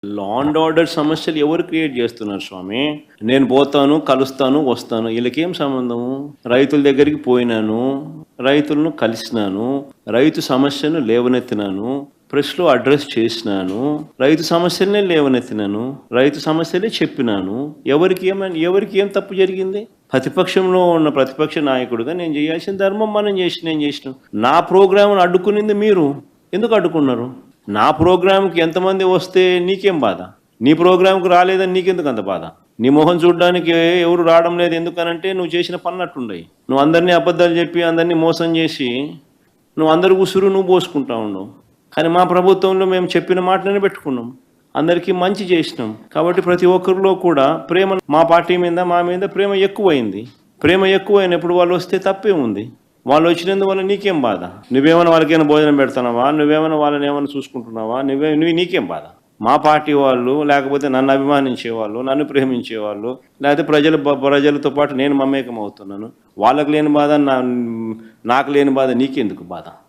Law and order సమస్యలు ఎవరు create చేస్తున్నారు స్వామి? నేను పోతాను, కలుస్తాను, వస్తాను. వీళ్ళకేం సంబంధము? రైతుల దగ్గరికి పోయినాను, రైతులను కలిసినాను, రైతు సమస్యను లేవనెత్తినాను, ప్రెస్లో అడ్రస్ చేసినాను, రైతు సమస్యలనే లేవనెత్తినాను, రైతు సమస్యలే చెప్పినాను. ఎవరికి ఏం తప్పు జరిగింది? ప్రతిపక్షంలో ఉన్న ప్రతిపక్ష నాయకుడిగా నేను చేయాల్సిన ధర్మం నేను చేసినాం. నా ప్రోగ్రామ్ను అడ్డుకునింది మీరు. ఎందుకు అడ్డుకున్నారు? నా ప్రోగ్రాంకి ఎంతమంది వస్తే నీకేం బాధ? నీ ప్రోగ్రాంకి రాలేదని నీకెందుకు అంత బాధ? నీ మొహం చూడడానికి ఎవరు రావడం లేదు ఎందుకనంటే నువ్వు చేసిన పనులట్టుండయి. నువ్వు అందరినీ అబద్ధాలు చెప్పి అందరినీ మోసం చేసి నువ్వు అందరి ఉసురు నువ్వు పోసుకుంటా ఉండవు. కానీ మా ప్రభుత్వంలో మేము చెప్పిన మాటలనే పెట్టుకున్నాం, అందరికీ మంచి చేసినాం. కాబట్టి ప్రతి ఒక్కరిలో కూడా ప్రేమ, మా పార్టీ మీద మా మీద ప్రేమ ఎక్కువైంది. ప్రేమ ఎక్కువైనప్పుడు వాళ్ళు వస్తే తప్పే ఉంది. వాళ్ళు వచ్చినందువల్ల నీకేం బాధ? నువ్వేమైనా వాళ్ళకైనా భోజనం పెడతానావా? నువ్వేమైనా వాళ్ళని ఏమైనా చూసుకుంటున్నావా? నీకేం బాధ? మా పార్టీ వాళ్ళు, లేకపోతే నన్ను అభిమానించేవాళ్ళు, నన్ను ప్రేమించేవాళ్ళు, లేకపోతే ప్రజలతో పాటు నేను మమేకం అవుతున్నాను, వాళ్ళకు లేని బాధ నాకు లేని బాధ నీకెందుకు బాధ?